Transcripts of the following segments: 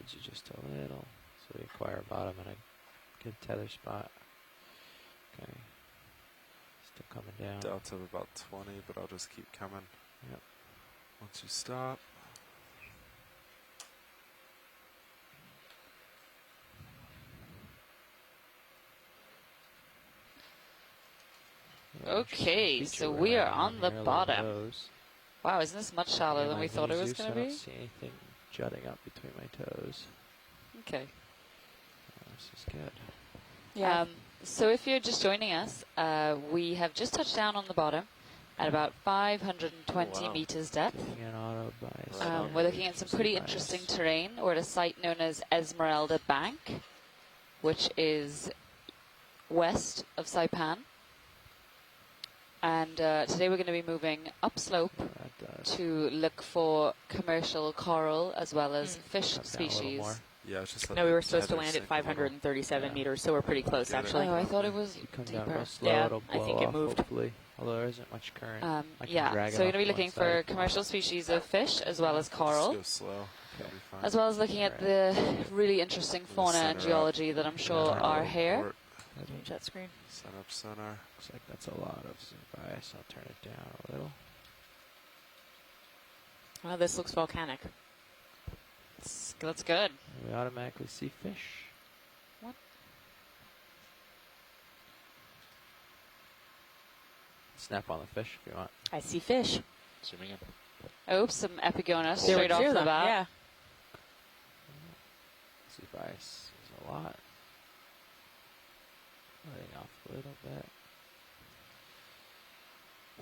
towards you just a little, so we acquire a bottom and a good tether spot. Okay. Still coming down. Delta of about 20, but I'll just keep coming. Yep. Once you stop. Okay, so we are on the bottom. Wow, isn't this much shallower than we thought it was going to be? I don't see anything jutting up between my toes. Okay. This is good. Yeah. So if you're just joining us, we have just touched down on the bottom at about 520 meters depth. We're looking at some pretty interesting terrain. We're at a site known as Esmeralda Bank, which is west of Saipan. And today we're going to be moving upslope to look for commercial coral as well as fish species. Yeah, it's just no, we were supposed to land at 537 meters, so we're pretty close, actually. Oh, I thought it was deeper. Yeah, I think it moved. Hopefully, although there isn't much current. Yeah, so we're going to be looking for commercial species of fish as well as coral. Just go slow. As well as looking at the really interesting fauna and geology that I'm sure are here. Change that screen. Sun up center. Looks like that's a lot of zoom bias. I'll turn it down a little. Well, this looks volcanic. That's good. We automatically see fish. What? Snap on the fish if you want. I see fish. Zooming in. Oh, some Epigonas straight off the bat. Yeah. Zoom bias is a lot. Letting off a little bit.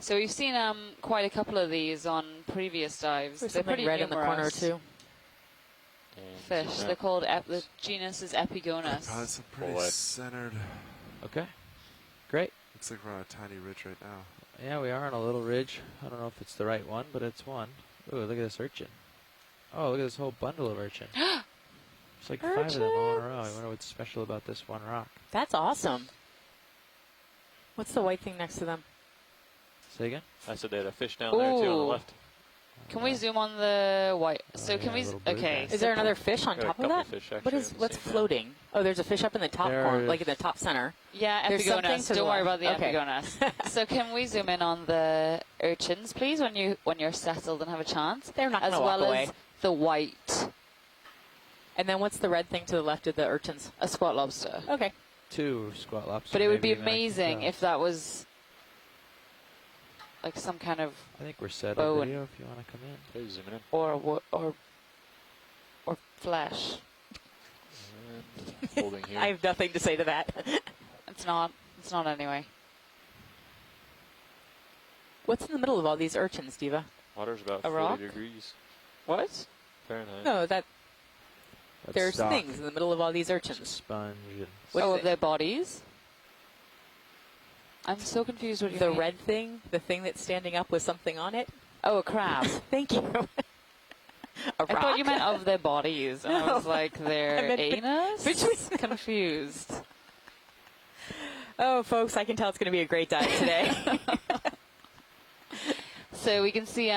So we've seen quite a couple of these on previous dives. There's They're something pretty red in the corner numerous. too. Fish. They're called, the genus is Epigonas. Probably some pretty centered. Okay. Great. Looks like we're on a tiny ridge right now. Yeah, we are on a little ridge. I don't know if it's the right one, but it's one. Ooh, look at this urchin. Oh, look at this whole bundle of urchin. It's like 5 of them all in a row. I wonder what's special about this one rock. That's awesome. What's the white thing next to them? Say again? I said they had a fish down there too on the left. Can we zoom on the white? So can we? Okay. Is there another fish on top of that? Fish, What's floating? Oh, there's a fish up in the top corner, like in the top center. Yeah, Epigonas. Don't worry about the Epigonas. So can we zoom in on the urchins, please, when you're settled and have a chance? They're not going to walk away. As well as the white. And then what's the red thing to the left of the urchins? A squat lobster. Okay. 2 squat lobsters. But it would be amazing if that was like some kind of. I think we're set on video if you want to come in. Okay, zooming in. Or flesh. And holding here. I have nothing to say to that. It's not. It's not anyway. What's in the middle of all these urchins, Diva? Water's about a 40 rock? degrees What? Fahrenheit. No, That's there's stock. things in the middle of all these It's a urchins. sponge. And Oh, of their bodies? I'm so confused what you The mean. red thing, the thing that's standing up with something on it. Oh, a crab. Thank you. I thought you meant of their bodies. And I was like, their anus? Which was confused. Oh, folks, I can tell it's going to be a great dive today. So we can see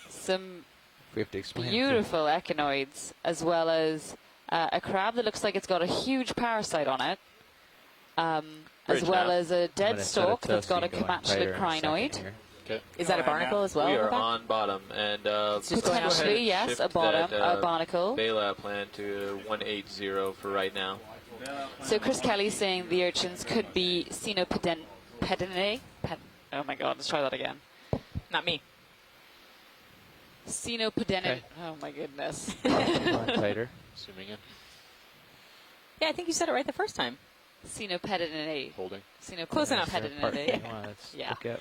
some we have to explain beautiful echinoids, as well as a crab that looks like it's got a huge parasite on it, as well as a dead stalk that's got a comatulate crinoid. Okay. Is that a barnacle as well? We are on bottom, and potentially, yes, a barnacle. Baylab plan to 180 for right now. So Chris Kelly's saying the urchins could be Cynopedinae. Oh my God, let's try that again. Not me. Cynopedinae. Okay. Oh my goodness. tighter. Zooming in. Yeah, I think you said it right the first time. Cynopedinae. Holding. Close enough. Cynopedinae. Yeah. Look at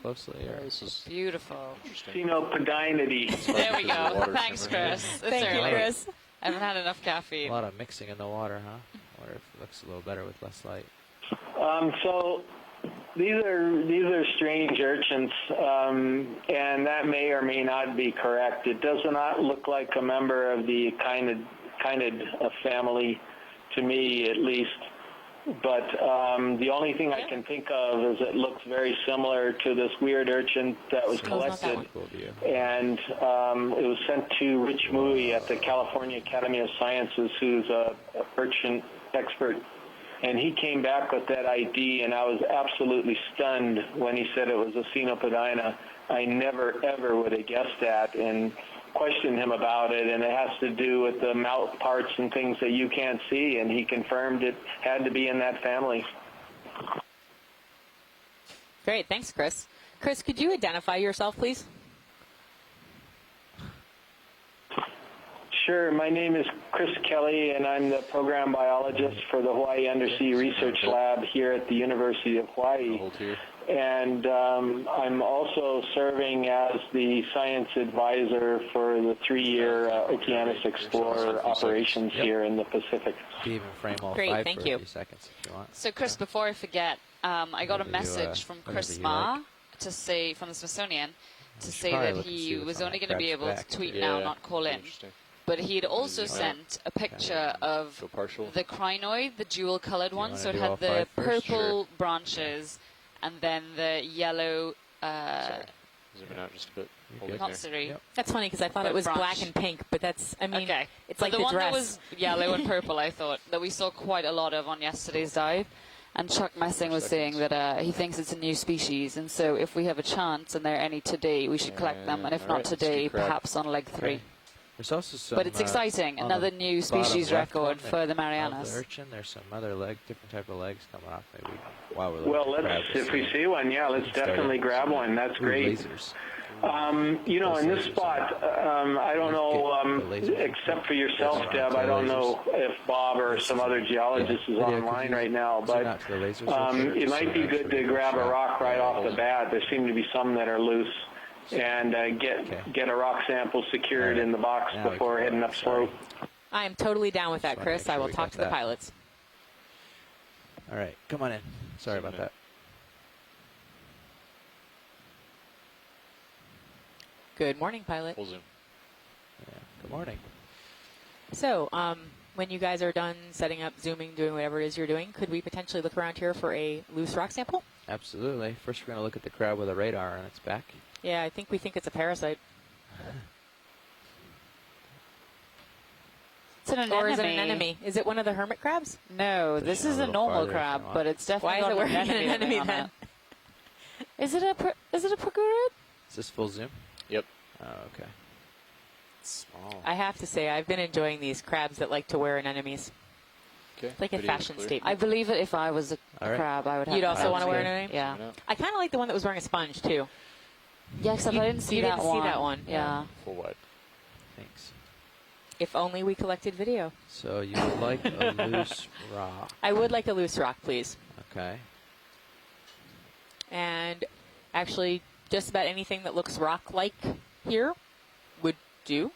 closely. This is beautiful. Cynopedinae. There we go. Thanks, Chris. Thank you, Chris. I haven't had enough caffeine. A lot of mixing in the water, huh? I wonder if it looks a little better with less light. So these are strange urchins, and that may or may not be correct. It does not look like a member of the Cynid family, to me at least. but the only thing I can think of is it looks very similar to this weird urchin that was collected, Cool view. and it was sent to Rich Mui at the California Academy of Sciences, who's a urchin expert. And he came back with that ID, and I was absolutely stunned when he said it was a Cenopadina. I never, ever would have guessed that, and questioned him about it, and it has to do with the mouth parts and things that you can't see, and he confirmed it had to be in that family. Great, thanks, Chris. Chris, could you identify yourself, please? Sure. My name is Chris Kelly, and I'm the program biologist for the Hawaii Undersea Research Lab here at the University of Hawaii. And I'm also serving as the science advisor for the 3-year Okeanos Explorer operations here in the Pacific. Even frame all Great, 5 thank for you. a few seconds if you want. So, Chris, before I forget, I got a Whatever you, message from whatever Chris you Ma like. to say, from the Smithsonian, to We should say probably that look and see he what's was on only that going to be crab's able back. to tweet Yeah, now, not call in. interesting. But he had also Yeah. sent a picture of Go partial. the crinoid, the jewel-colored one. wanna So it do had all the 5 first? purple branches and then the yellow, Sorry. Zooming out just a bit. Hold good. it not there. Siri. Yep. That's funny because I thought it was Branch. black and pink, but that's, I mean, Okay. it's But like the the one dress. that was yellow and purple, I thought, that we saw quite a lot of on yesterday's dive. And Chuck Messing was saying that he thinks it's a new species, and so if we have a chance and there are any today, we should collect them, and if All not right, let's today, do crab. perhaps on leg 3. Okay. There's also some. But it's exciting, on another the new bottom species left record one for the of Marianas. the urchin. There's some other different type of legs coming off. Maybe while we're looking Well, at crab, if we see one, yeah, let's definitely grab one. That's great. Lasers. You know, in this Lasers. spot, I don't know, The lasers. except for yourself, Zoom out Deb, to I the don't lasers. know if Bob or some other geologist is Yeah, could online you right now, zoom but out to the lasers real quick, it just might so be we good actually to get a grab a shot. rock right off the bat. There seem to be some that are loose, and Okay. get a rock sample secured All right. in the box Now we before can heading go. up slope. I am totally down with that, Just wanna Chris. make I sure will we talk got to the that. pilots. All right, come on in. Sorry about that. Good morning, pilot. Full zoom. Yeah. Good morning. So, when you guys are done setting up, zooming, doing whatever it is you're doing, could we potentially look around here for a loose rock sample? Absolutely. First, we're going to look at the crab with a radar on its back. Yeah, we think it's a parasite. It's an anemone. Or is it an anemone? Is it one of the hermit crabs? No, Push this it a is a little normal farther if crab, you want. but it's definitely Why is got it wearing an an anemone anemone on then? it. Is it a percurrid? Is this full zoom? Yep. Oh, okay. It's small. I have to say, I've been enjoying these crabs that like to wear anemones. Okay. It's like a Video fashion clear. statement. I believe it if I was a All right. crab, I would have You'd an also want to wear an anemone. anemone? Yeah. Zooming out. I kind of like the one that was wearing a sponge, too. Yeah, except I didn't see you that didn't one. see that one. Yeah. Full wide. Thanks. If only we collected video. So you would like a loose rock. I would like a loose rock, please. Okay. And actually, just about anything that looks rock-like here would do.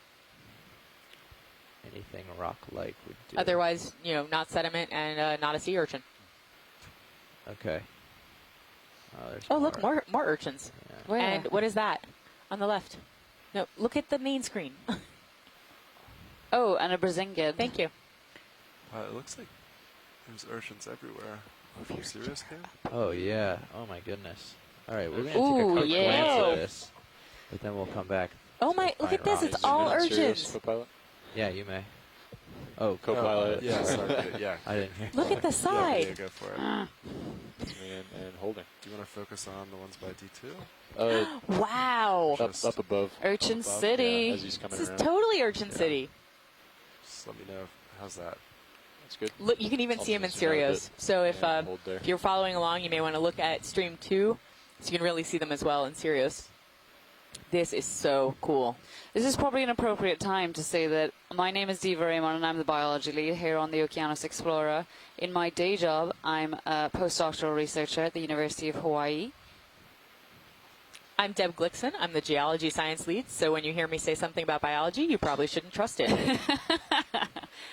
Anything rock-like would do. Otherwise, not sediment and not a sea urchin. Okay. Oh, there's Oh, look, more urchins. Yeah. Where? And what is that on the left? No, look at the main screen. Oh, and a Brazingid. Thank you. It looks like there's urchins everywhere. Are you serious, Ken? Oh, yeah. Oh, my goodness. All right, we're going to Ooh, take a quick yeah. glance at this, but then we'll come back. Oh my! to Look find at this. rocks. It's all Zoom in, serious, urchins. co-pilot. Yeah, you may. Oh, Co-pilot. Yeah, sorry. Yeah. I didn't hear. Look at the Yeah, side. go for it. Zooming in and holding. Do you want to focus on the ones by D2? Wow. Up above. Urchin Above, City. As he's coming This is around. totally Urchin City. Just let me know. How's that? That's good. Look, you can even I'll see them in just zoom out a Sirius. bit So if and hold there. if you're following along, you may want to look at Stream 2, so you can really see them as well in Sirius. This is so cool. This is probably an appropriate time to say that my name is Diva Raymond and I'm the biology lead here on the Okeanos Explorer. In my day job, I'm a postdoctoral researcher at the University of Hawaii. I'm Deb Glickson. I'm the geology science lead, so when you hear me say something about biology, you probably shouldn't trust it.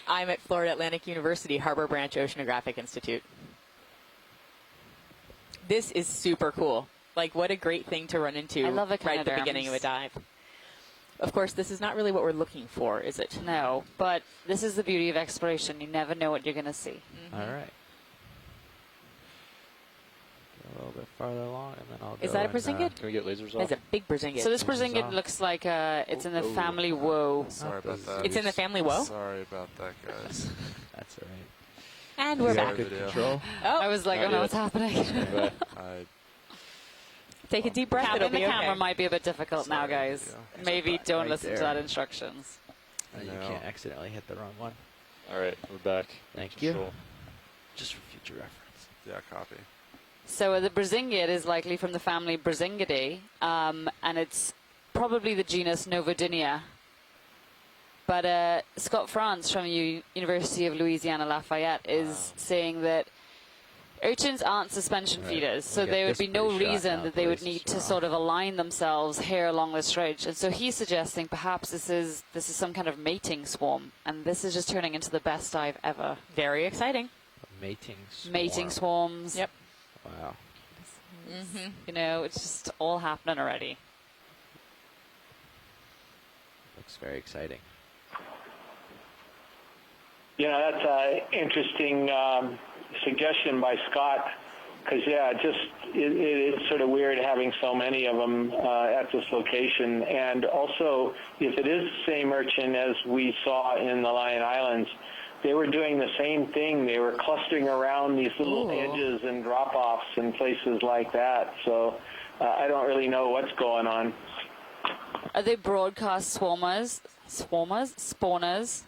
I'm at Florida Atlantic University, Harbor Branch Oceanographic Institute. This is super cool. Like, what a great thing to run into I love right at the beginning of a echinoderms. dive. Of course, this is not really what we're looking for, is it? No, but this is the beauty of exploration. You never know what you're going to see. All right. little bit farther along, and then I'll go. Is that a and, Brazingid? Can we get lasers That's off? a big Brazingid. So this This is Brazingid off. looks like it's in the Oh. family woe. Sorry about the that. It's in the family woe? Sorry about that, guys. That's all right. And You we're got back. good Video. control. Oh, I was like, Not oh no, yet. what's happening? But I take a deep breath. It'll Tapping the be camera okay. might be a bit difficult now, Sorry, guys. video. Maybe don't right listen to there. that instructions. You No. can't accidentally hit the wrong one. all right, we're back. Thank you. Control. Just for future reference. Yeah, copy. So the Brazingid is likely from the family Brazingidae, and it's probably the genus Novodinia. But Scott France from University of Louisiana Lafayette is saying that urchins aren't suspension Right. feeders, so We'll get there would this be no pretty shot reason now, that they would please. need to Wow. sort of align themselves here along this ridge. And so he's suggesting perhaps this is some kind of mating swarm, and this is just turning into the best dive ever. Very exciting. A mating swarm. Mating swarms. Yep. Wow. Mm-hmm. You know, it's just all happening already. Looks very exciting. You know, that's an interesting suggestion by Scott, because, yeah, it is sort of weird having so many of them at this location. And also, if it is the same urchin as we saw in the Lion Islands, they were doing the same thing. They were clustering around these little Ooh. edges and drop-offs and places like that. So I don't really know what's going on. Are they broadcast swarmers? Spawners?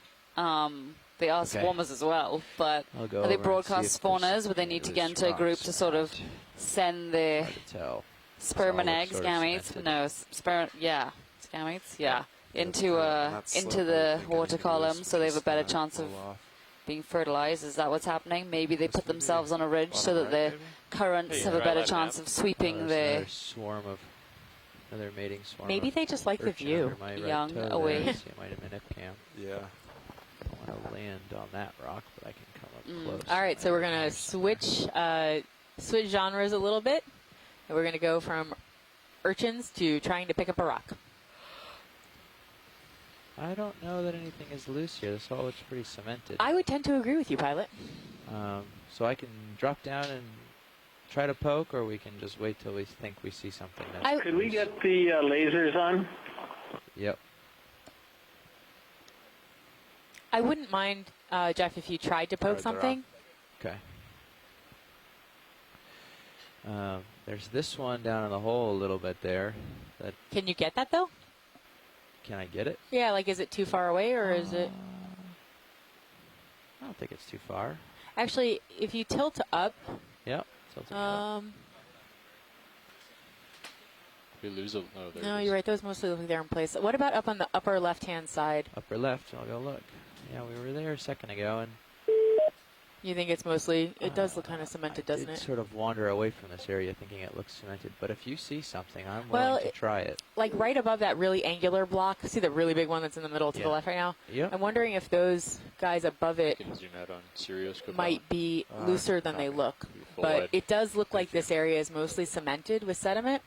They are Okay. swarmers as well, but I'll go are they over and broadcast see if there's spawners where they any need to loose get into a group rocks to sort of around. send their Hard to tell. sperm and all eggs, sort of gametes? cemented. No, sperm, yeah, gametes, yeah, into Not into slippery, the I think water any column, loose so they have a just better kinda chance of pull off. being fertilized. Is that what's happening? Maybe they This put would be themselves on a ridge so bottom that right, their maybe? currents Hey, have a right better on chance that. of sweeping There's the another swarm of another mating swarm. Maybe of they just like the urchin view. under my right Young toe there. away. See, it might have been a cam. Yeah. I want to land on that rock, but I can come up close. All right, so we're going to There's something. switch genres a little bit. And we're going to go from urchins to trying to pick up a rock. I don't know that anything is loose here. This all looks pretty cemented. I would tend to agree with you, Pilot. So I can drop down and try to poke, or we can just wait till we think we see something. That's Could we loose. get the lasers on? Yep. I wouldn't mind, Jeff, if you tried to poke Alright, they're something. Okay. There's this one down in the hole a little bit there. That Can you get that, though? can I get it? Yeah, like, is it too far away, or is it... I don't think it's too far. Actually, if you tilt up, Yep. tilting it up. We lose a. Oh, there no, it is. you're right. Those mostly look like they're in place. What about up on the upper left-hand side? Upper left. I'll go look. Yeah, we were there a second ago, and You think it's mostly... It does look kind of cemented, I doesn't did it? sort of wander away from this area thinking it looks cemented. But if you see something, I'm Well, willing to try it. Like right above that really angular block. See the really big one that's in the middle to the Yeah. left right now? Yep. I'm wondering if those guys above it You can zoom out on Stereoscope. might be looser than they copy. look. Full But wide. it does look like this area is mostly cemented with sediment.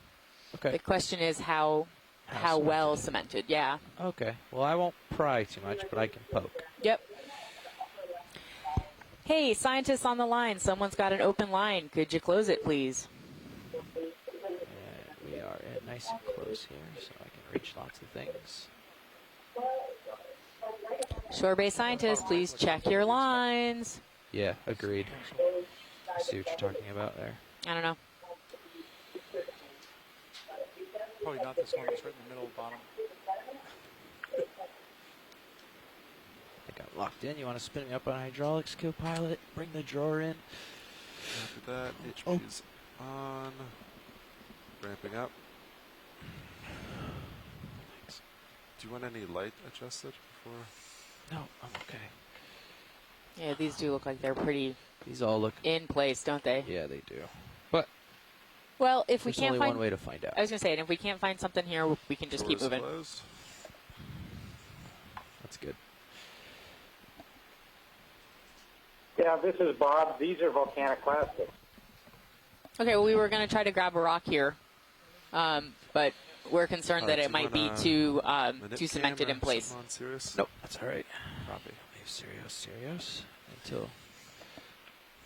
Okay. The question is how well cemented. Yeah. Okay. Well, I won't pry too much, but I can poke. Yep. Hey, scientists on the line. Someone's got an open line. Could you close it, please? And we are nice and close here, so I can reach lots of things. Shore-based scientists, please check your lines. Yeah, agreed. I see what you're talking about there. I don't know. Probably not this one. It's right in the middle, bottom. I think I'm locked in. You want to spin me up on hydraulics, co-pilot? Bring the drawer in. After that, Oh. HP's on. Ramping up. Thanks. Do you want any light adjusted before? No, I'm okay. Yeah, these do look like they're pretty These all look. in place, don't they? Yeah, they do. But Well, if we there's can't only find... one way to find out. I was going to say, and if we can't find something here, we can just keep Doors moving. closed. That's good. Yeah, this is Bob. These are volcanic plastics. Okay, well, we were going to try to grab a rock here, but we're concerned that Alright, it do you might be wanna too Manip cemented cam in or place. something on Sirius? Nope, that's all right. Copy. Leave serious until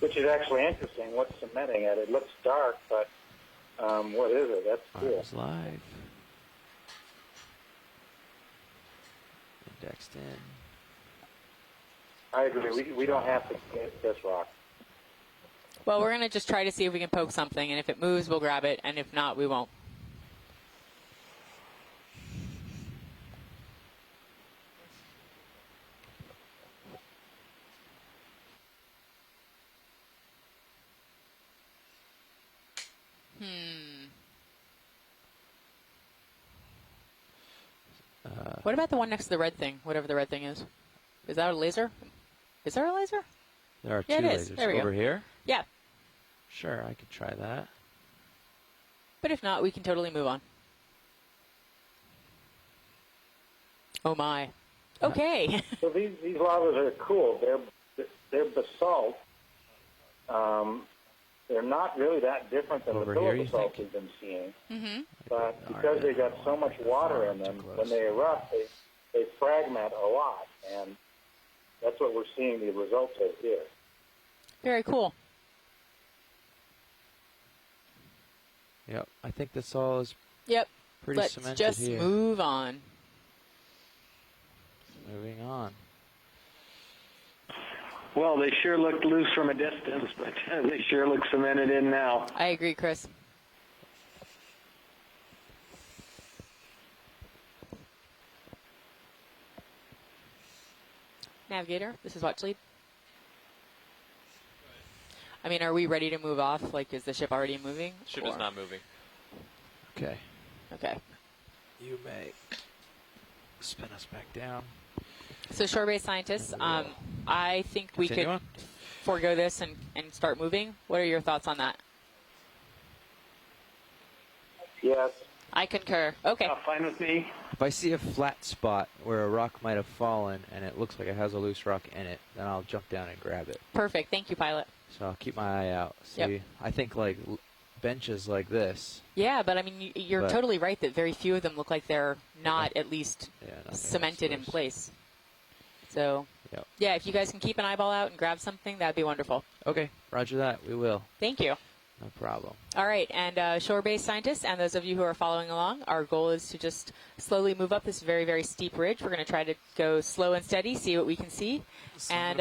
which is actually interesting. What's cementing it? It looks dark, but what is it? That's cool. Arms live. Indexed in. I agree. We don't have to get this rock. Well, we're going to just try to see if we can poke something, and if it moves, we'll grab it, and if not, we won't. What about the one next to the red thing, whatever the red thing is? Is that a laser? Is there a laser? There are two Yeah, it is. lasers There we over go. here. Yeah, Sure, I could try that. but if not, we can totally move on. Oh my. Okay. So these lavas are cool. They're basalt. They're not really that different than Over the here, pillow you basalt think? we've been seeing. Mm-hmm. But because they got so much water in them, when they erupt, they fragment a lot, and that's what we're seeing the results of here. Very cool. Yep, I think this all is Yep. pretty Let's cemented just here. move on. Moving on. Well, they sure looked loose from a distance, but they sure look cemented in now. I agree, Chris. Navigator, this is watch lead. I mean, are we ready to move off? Like, is the ship already moving? Ship is not moving. Okay. Okay. You may spin us back down. So, shore-based scientists, I think we Continue could on. forego this and start moving. What are your thoughts on that? Yes. I concur. Okay. Fine with me. If I see a flat spot where a rock might have fallen and it looks like it has a loose rock in it, then I'll jump down and grab it. Perfect. Thank you, pilot. So I'll keep my eye out. See, Yep. I think like benches like this. Yeah, but I mean, you're But- totally right that very few of them look like they're not at least Yeah, nothing cemented in else loose. place. So, Yep. yeah, if you guys can keep an eyeball out and grab something, that'd be wonderful. Okay, roger that. We will. Thank you. No problem. All right, and shore-based scientists and those of you who are following along, our goal is to just slowly move up this very, very steep ridge. We're going to try to go slow and steady, see what we can see, and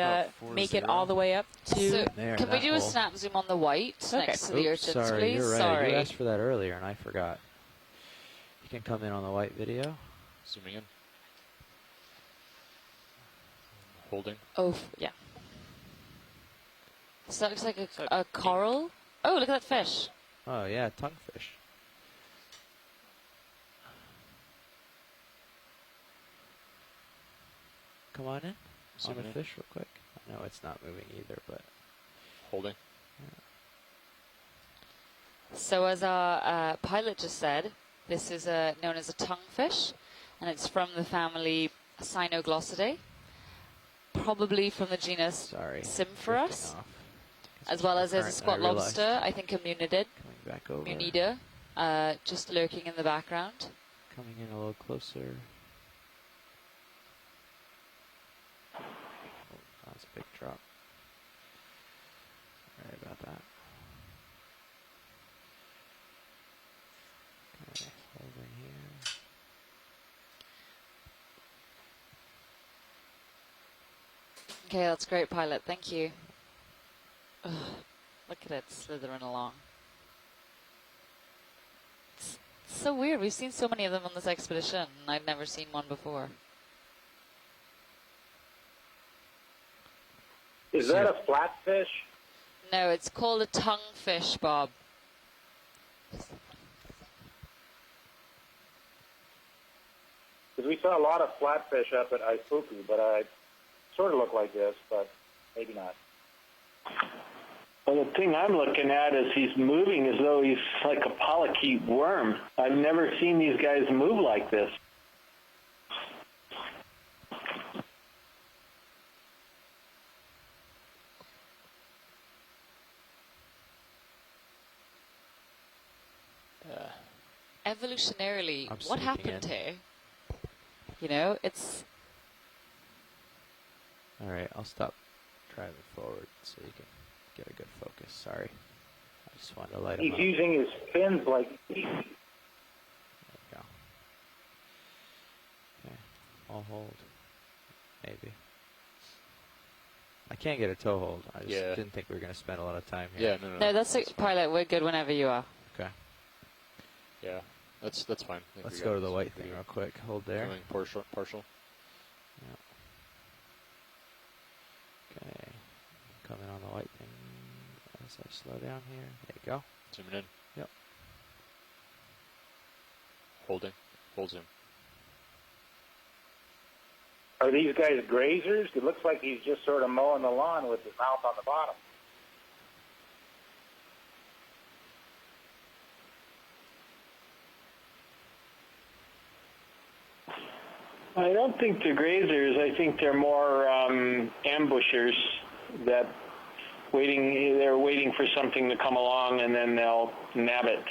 make it all the way up to... So, There, can we that do a hole. snap zoom on the white next to the Oops, urchins, sorry, please? you're right. Sorry. You asked for that earlier, and I forgot. You can come in on the white video. Zooming in. Holding. Oh, yeah. So that looks like a coral. Oh, look at that fish. Oh yeah, tonguefish. Come on in. On Zooming the in. fish real quick. I know it's not moving either, but Holding. So as our pilot just said, this is known as a tonguefish, and it's from the family Cynoglossidae, probably from the genus sorry. Symphoros, drifting off. as well as there's a Current, squat I realized. lobster, I think a munidid, Coming back over. munida, just lurking in the background. Coming in a little closer. Oh, that's a big drop. Sorry about that. Okay, holding here. Okay, that's great, pilot. Thank you. Ugh, look at it slithering along. It's so weird. We've seen so many of them on this expedition, and I'd never seen one before. Is that a flatfish? No, it's called a tonguefish, Bob. Because we saw a lot of flatfish up at Ifuku, but I sort of look like this, but maybe not. Well, the thing I'm looking at is he's moving as though he's like a polychaete worm. I've never seen these guys move like this. Evolutionarily, I'm what sneaking happened in. here? You know, it's... All right, I'll stop driving forward so you can get a good focus. Sorry. I just wanted to light him He's up. using his fins like There we go. Okay. I'll hold. Maybe. I can't get a toe hold. I just didn't think we were going to spend a lot of time here. Yeah, no. No, that's it, pilot. We're good whenever you are. Okay. Yeah, that's fine. I think Let's we go got to the this. white thing real quick. Hold there. Doing partial. Yeah. Okay. Coming on the white thing as I slow down here. There you go. Zooming in. Yep. Holding. Hold zoom. Are these guys grazers? It looks like he's just sort of mowing the lawn with his mouth on the bottom. I don't think they're grazers. I think they're more ambushers that they're waiting for something to come along and then they'll nab it.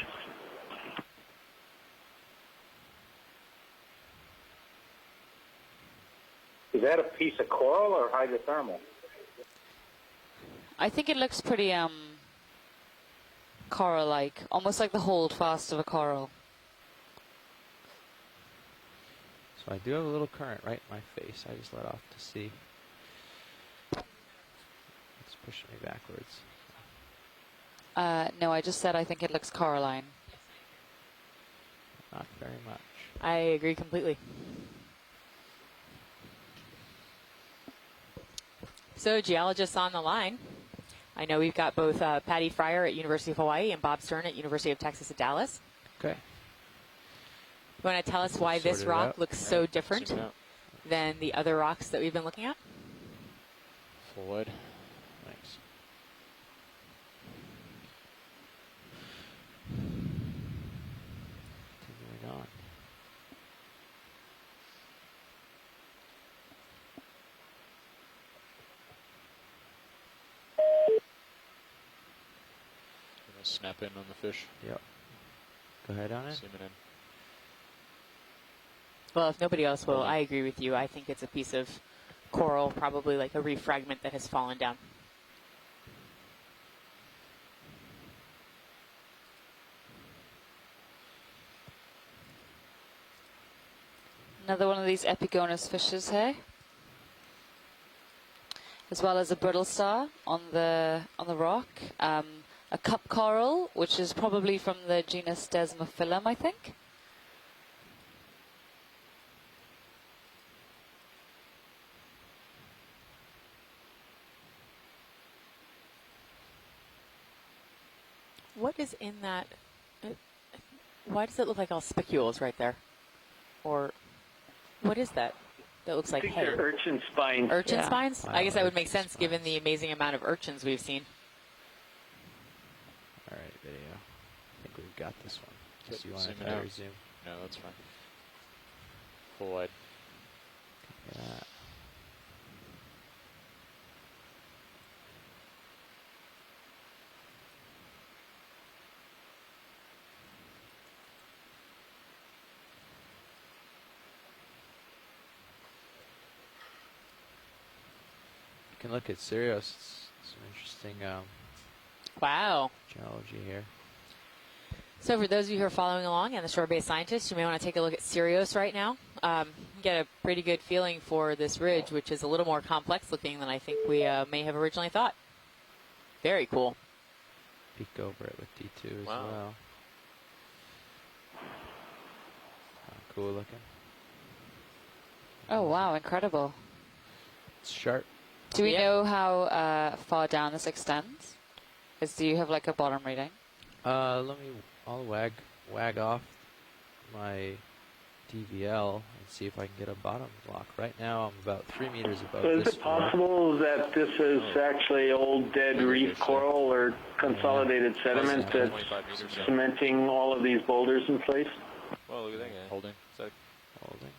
Is that a piece of coral or hydrothermal? I think it looks pretty coral-like, almost like the hold fast of a coral. So I do have a little current right in my face. I just let off to see. It's pushing me backwards. No, I just said I think it looks coralline. Not very much. I agree completely. So, geologists on the line. I know we've got both Patty Fryer at University of Hawaii and Bob Stern at University of Texas at Dallas. Okay. You want to tell us why this Sorted it rock out. looks so different Zoom out. than the other rocks that we've been looking at? Full wide. Thanks. Continuing on. Gonna snap in on the fish. Yep. Go ahead on it. Zooming in. Well, if nobody else will, I agree with you. I think it's a piece of coral, probably like a reef fragment that has fallen down. Another one of these epigonus fishes here, as well as a brittle star on the rock. A cup coral, which is probably from the genus Desmophyllum, I think. What is in that? Why does it look like all spicules right there? Or what is that? That looks I like think hay. they're urchin spines. Urchin Yeah. spines? I guess that would make Urchin sense given the spines. amazing amount of urchins we've seen. All right, video. I think we've got this one. Okay, So you want zoom to it out. resume? No, that's fine. Full wide. Yeah. You can look at Sirius. It's some interesting Wow. geology here. So for those of you who are following along and the shore-based scientists, you may want to take a look at Sirius right now. Get a pretty good feeling for this ridge, which is a little more complex looking than I think we may have originally thought. Very cool. Peek over it with D2 as Wow. well. Cool looking. Oh, wow, incredible. It's sharp. Do we Yep. know how far down this extends? Do you have like a bottom reading? I'll wag off my DVL and see if I can get a bottom block. Right now I'm about 3 meters above So is this it floor. possible that this is actually old dead reef coral or consolidated sediment Yeah. that's 25 meters. cementing all of these boulders in place? Well, look at that guy. Holding. Is that Holding.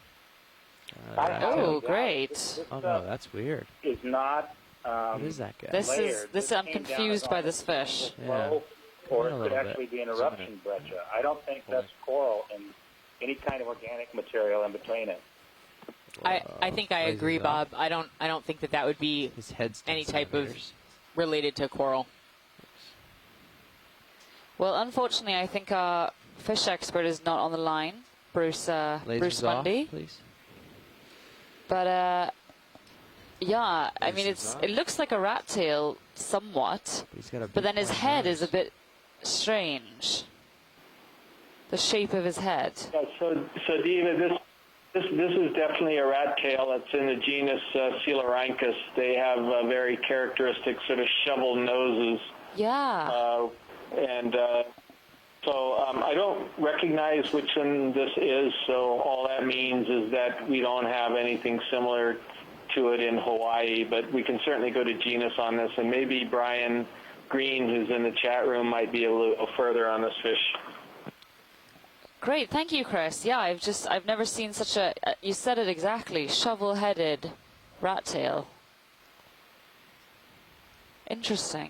I That have guy. Oh, no doubt great. This Oh no, stuff that's weird. is not What is that guy? This layered. I'm came down confused as by almost this fish. a flow, Yeah. or A it little could bit. actually be an Zoom eruption breccia. I don't think that's coral and any kind of organic material in between it. I think I Raises agree, up. Bob. I don't think that would be His head's 10 any type of- centimeters. related to coral. Well, unfortunately, I think our fish expert is not on the line, Bruce Lasers Mundy. off, please. But yeah, I mean, Lasers on. it looks like a rat tail somewhat, He's got a but big then his pointy head nose. is a bit strange. The shape of his head. Yeah, so Diva, this is definitely a rat tail. It's in the genus Coelurynchus. They have very characteristic sort of shovel noses. Yeah. So I don't recognize which one this is, so all that means is that we don't have anything similar to it in Hawaii, but we can certainly go to genus on this, and maybe Brian Green, who's in the chat room, might be a little further on this fish. Great, thank you, Chris. Yeah, I've never seen such a, you said it exactly, shovel-headed rat tail. Interesting.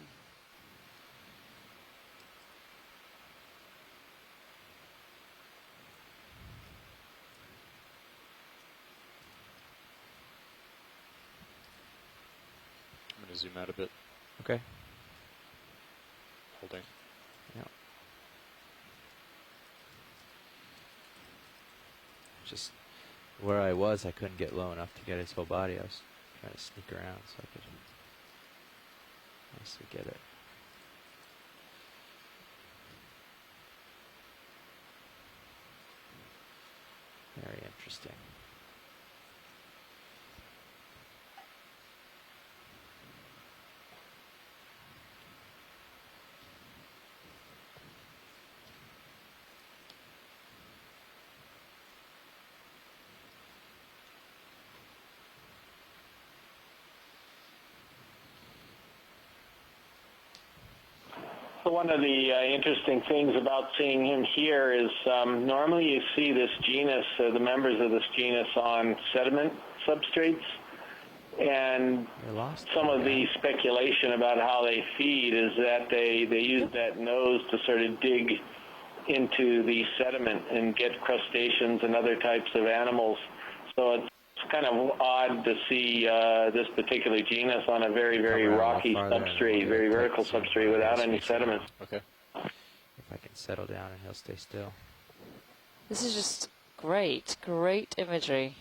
I'm going to zoom out a bit. Okay. Holding. Yeah. Just where I was, I couldn't get low enough to get his whole body. I was trying to sneak around so I could nicely get it. Very interesting. So one of the interesting things about seeing him here is normally you see this genus, the members of this genus on sediment substrates, and some of the speculation about how they feed is that they use that nose to sort of dig into the sediment and get crustaceans and other types of animals. So it's kind of odd to see this particular genus on a very, very rocky substrate, very vertical substrate without any sediment. Okay. If I can settle down and he'll stay still. This is just great, great imagery.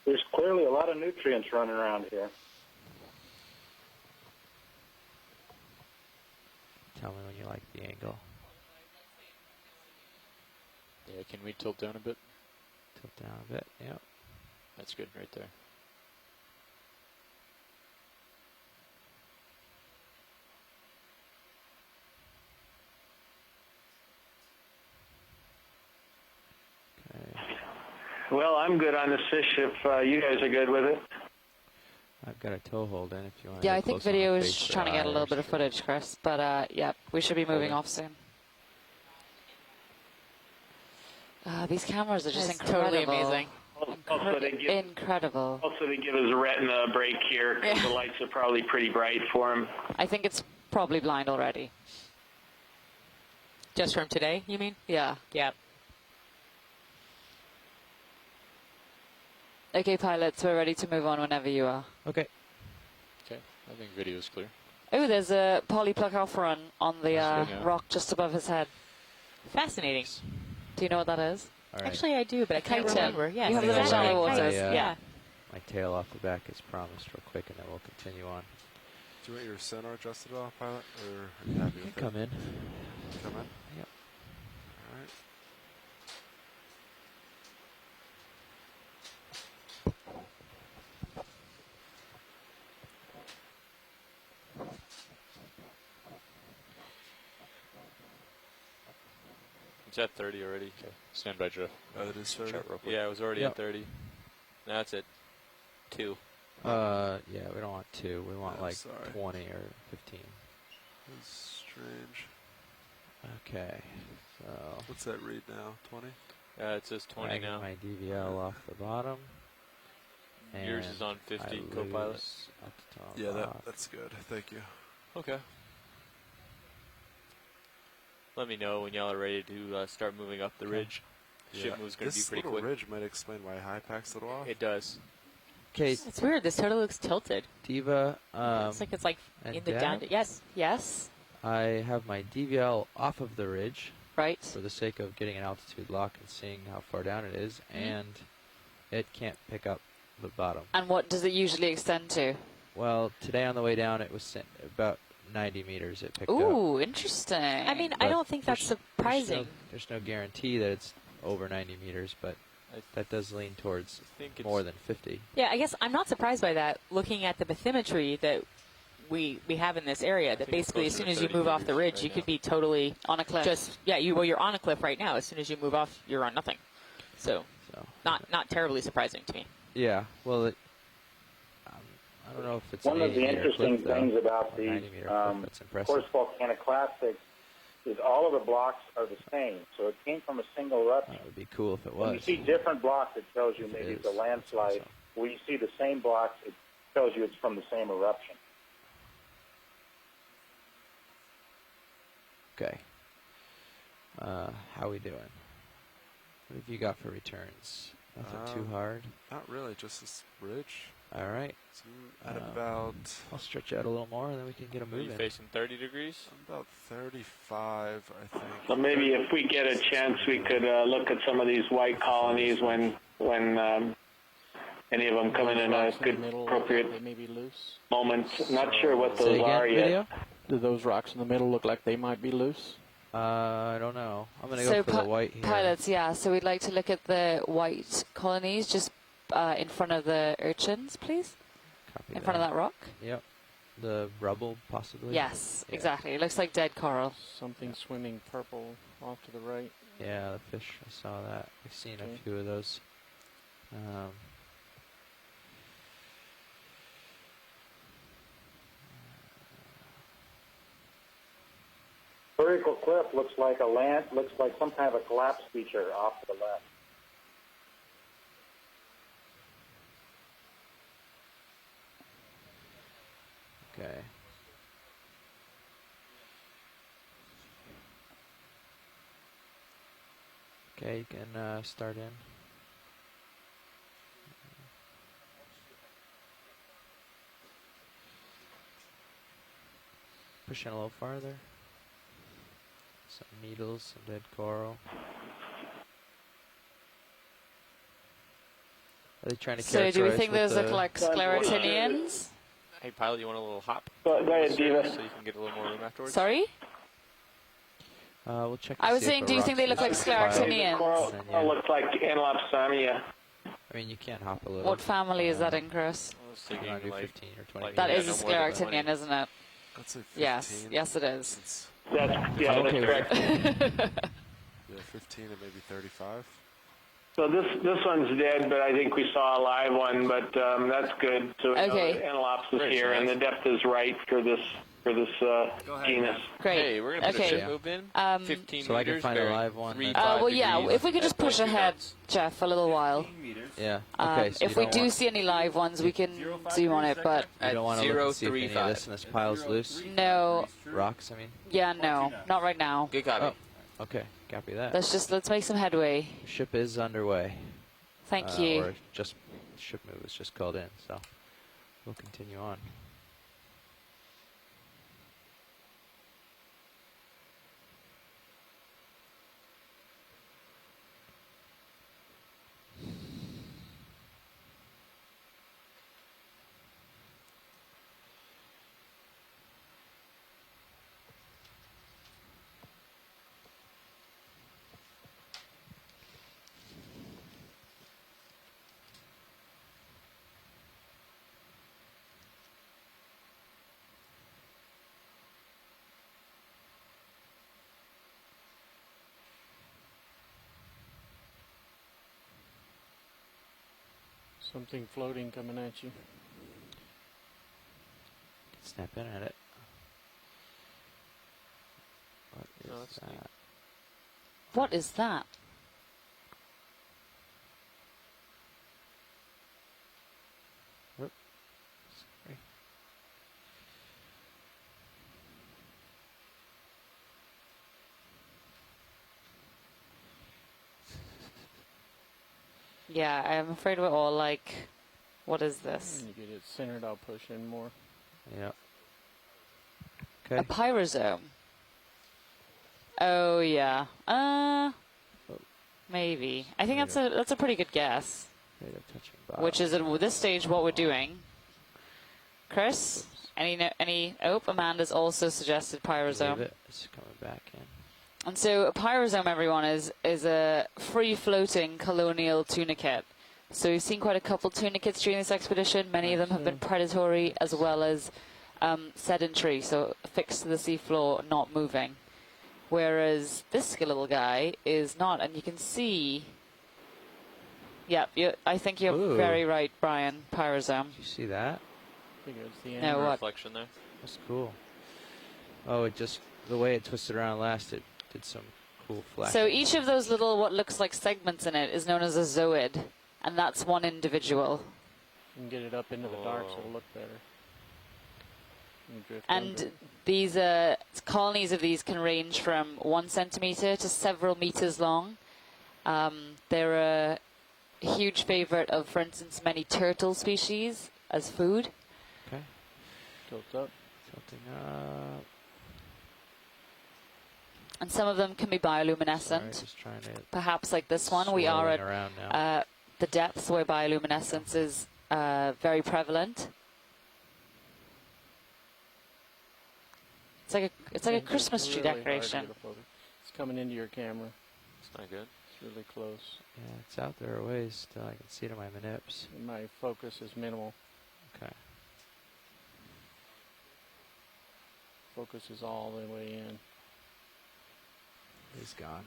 There's clearly a lot of nutrients running around here. Tell me when you like the angle. Yeah, can we tilt down a bit? Tilt down a bit, yep. That's good right there. Okay. Well, I'm good on this fish if you guys are good with it. I've got a toe hold in if you want to. Yeah, I think video is trying to get a little bit of footage, Chris. But yeah, we should be moving off soon. These cameras are just That's incredible. totally amazing. Incredible. Also, they give his retina a break here because the lights are probably pretty bright for him. I think it's probably blind already. Just from today, you mean? Yeah. Yep. Okay, pilots, we're ready to move on whenever you are. Okay. Okay, I think video is clear. Oh, there's a polyplug alpha on the rock just above his head. Fascinating. Do you know what that is? All right. Actually, I do, but I can't Chitin. remember. Yes, You have them in exactly. shallow waters. Yeah. My tail off the back is promised real quick, and then we'll continue on. Do you want your sonar adjusted at all, pilot, or are you happy You with can come in. it? Come in? Yep. All right. It's at 30 already. Okay, stand by, Jeff. Oh, it is 30? Chat real quick. Yeah, it was already Yep. at 30. Now it's at 2. Yeah, we don't want 2. We want I'm like sorry. 20 or 15. That's strange. Okay, so What's that read now? 20? It says 20 I get now. my DVL off the bottom. Yours and is on 50, I Copilot. lose altitude on Yeah, lock. that's good. Thank you. Okay. Let me know when y'all are ready to start moving up the ridge. Ship move's going to be This pretty little quick. ridge might explain why high pack's a little off. It does. Okay, It's weird. This totally looks tilted. Diva. It's like and in the Dab. down. Yes, yes. I have my DVL off of the ridge Right. for the sake of getting an altitude lock and seeing how far down it is, and it can't pick up the bottom. And what does it usually extend to? Well, today on the way down, it was about 90 meters it picked up. Ooh, interesting. I mean, But I don't think that's surprising. There's no guarantee that it's over 90 meters, but that does lean towards more than 50. Yeah, I guess I'm not surprised by that, looking at the bathymetry that we have in this area, that basically as soon as you move off the ridge, you could be totally on a cliff. You're on a cliff right now. As soon as you move off, you're on nothing. So not terribly surprising to me. Yeah, well, I don't know if it's one an of the 80-meter interesting cliff, though. things about A the 90-meter cliff, that's impressive. course volcanic classics is all of the blocks are the same. So it came from a single eruption. That would be cool if it When you was. see different blocks, it tells you If maybe it it's a is, landslide. so. When you see the same blocks, it tells you it's from the same eruption. Okay. How we doing? What have you got for returns? Nothing too hard? Not really, just this ridge. All right. So at about... I'll stretch out a little more, and then we can get a Are move you in. facing 30 degrees? about 35, I think. So maybe if we get a chance, we could look at some of these white colonies when any of them come in a good, appropriate they may be loose. moment. Not sure what Say those again, are yet. video? Do those rocks in the middle look like they might be loose? I don't know. I'm going to So go for the white here. pilots, yeah. So we'd like to look at the white colonies just in front of the urchins, please. Copy In front of that rock. Yep. The rubble, possibly? Yes, Yeah. exactly. It looks like dead coral. Something swimming purple off to the right. Yeah, the fish. I saw that. I've seen Okay. a few of those. Vertical cliff looks like some kind of a collapse feature off to the left. Okay. Okay, you can start in. Push in a little farther. Some needles, some dead coral. Are they trying to So do we characterize think what those look the- like sclerotinians? Hey, pilot, you want a little hop? Go ahead, Diva. So you can get a little more room afterwards? Sorry? We'll check. I to was see if saying, a do you rock think they look like species is filed. sclerotinians? Coral And then, yeah. looks like Anlopsamia. I mean, you can't hop a little. What family is that in, Chris? I was You thinking wanna do like 15 or 20 like- That Yeah, is a no more than 20. sclerotinian, isn't it? I'd say 15. Yes, yes it is. Since, That's Okay. correct. yeah, 15 and maybe 35. So this one's dead, but I think we saw a live one, but that's good. So we know Okay. that Antelops is Great, here, and the Chef. depth is right for this genus. Great. Hey, we're gonna put Okay. a ship move in. Um, 15 So I can meters, find a bearing live one 3, that's- 5 well, yeah, degrees if we could just at push 0.2 ahead, knots. Jeff, a little while. Yeah. Okay. So If you we don't do want, see any live ones, we can zoom on it, but you don't want to look and see if any of 035. this and this pile's loose. no, Rocks. I mean. yeah, no, not right now. Good copy. Oh. Okay. Copy that. Let's make some headway. Ship is underway. Thank you. Or just ship move is just called in, so we'll continue on. Something floating coming at you. Snap in at it. What is No, that's that? neat. What is that? Sorry. Yeah, I'm afraid we're all like What is this? When you get it centered, I'll push in more. Yep. A Okay. pyrosome. Oh yeah. Maybe. I think that's a pretty good guess. Rate of touching bottom. Which is at this stage what we're doing. Chris, any? Oh, Amanda's also suggested pyrosome. Leave it. It's coming back in. And so a pyrosome, everyone, is a free-floating colonial tunicate. So we've seen quite a couple tunicates during this expedition. Many of them have been predatory as well as sedentary, so fixed to the seafloor, not moving. Whereas this little guy is not, and you can see. Yeah, I think you're Ooh. very right, Brian. Pyrosome. Did you see that? I think it's the end. No, what? Reflection there. That's cool. Oh, it just, the way it twisted around last, it did some cool flashing. So each of those little, what looks like segments in it, is known as a zooid, and that's one individual. You can get it up into the dark so it'll look better. Drift And under. these colonies of these can range from 1 centimeter to several meters long. They're a huge favorite of, for instance, many turtle species as food. Okay. Tilt up. Tilting up. And some of them can be bioluminescent. Sorry, just trying to. Perhaps like this one, we are swirling around now. at the depths where bioluminescence is very prevalent. It's like a Christmas tree Really hard to decoration. get a photo. It's coming into your camera. It's not good. It's really close. Yeah, it's out there a ways still. I can see it on my manips. And my focus is minimal. Okay. Focus is all the way in. He's gone.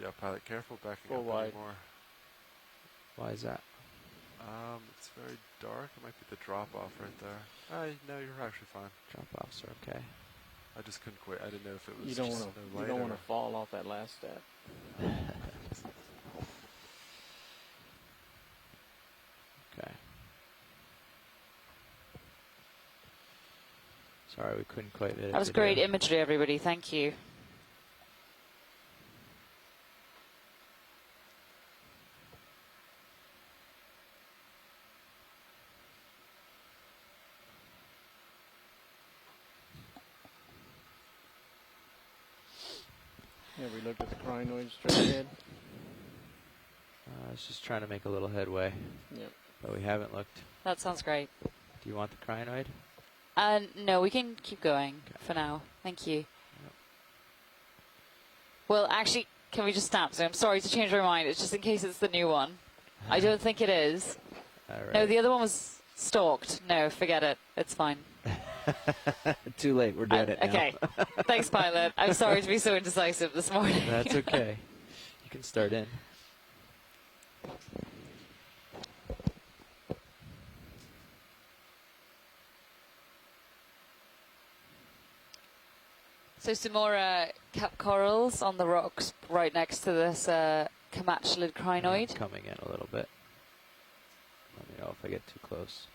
Yeah, pilot, careful backing Full up wide. anymore. Why is that? It's very dark. It might be the drop off right there. No, you're actually fine. Drop offs are okay. I just couldn't quite. I didn't know if it was. You don't just want to. no You don't light want or- to fall off that last step. Okay. Sorry, we couldn't quite get it. That was great imagery, everybody. Thank you. Yeah, we looked at the crinoid straight ahead. I was just trying to make a little headway, Yep. but we haven't looked. That sounds great. Do you want the crinoid? No, we can keep going for now. Thank you. Yep. Well, actually, can we just stop? So I'm sorry to change my mind. It's just in case it's the new one. I don't think it is. All right. No, the other one was stalked. No, forget it. It's fine. Too late. We're doing it now. Okay. Thanks, pilot. I'm sorry to be so indecisive this morning. That's okay. You can start in. So some more cap corals on the rocks right next to this camatulid crinoid. Coming in a little bit. Let me know if I get too close.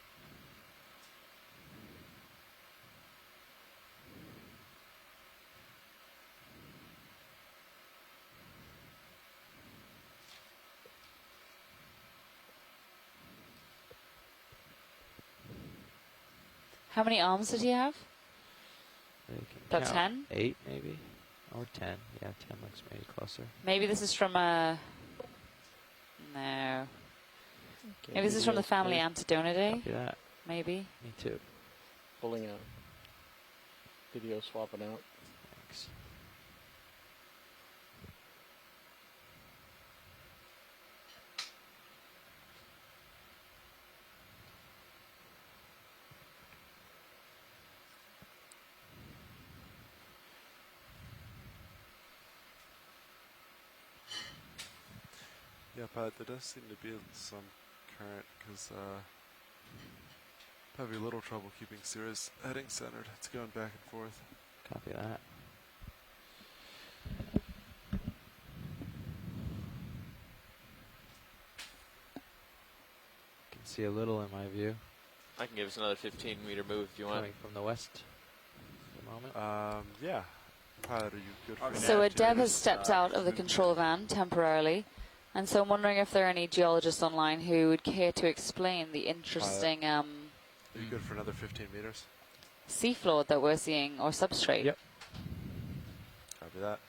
How many arms did he have? You can About count. 10? 8 maybe? Or 10. Yeah, 10 looks maybe closer. Maybe this is from a... No. Okay, Maybe this is from the video's family clear. Antidonidae. Copy that. Maybe. Me too. Pulling out. Video swapping out. Thanks. Yeah, pilot, there does seem to be some current because having a little trouble keeping Cirrus heading centered. It's going back and forth. Copy that. Can see a little in my view. I can give us another 15-meter move if you want. Coming from the west at the moment. Yeah. Pilot, are you good for So that? Deb has stepped out of the control van temporarily. And so I'm wondering if there are any geologists online who would care to explain the interesting Are you good for another 15 meters? seafloor that we're seeing, or substrate. Yep. Copy that.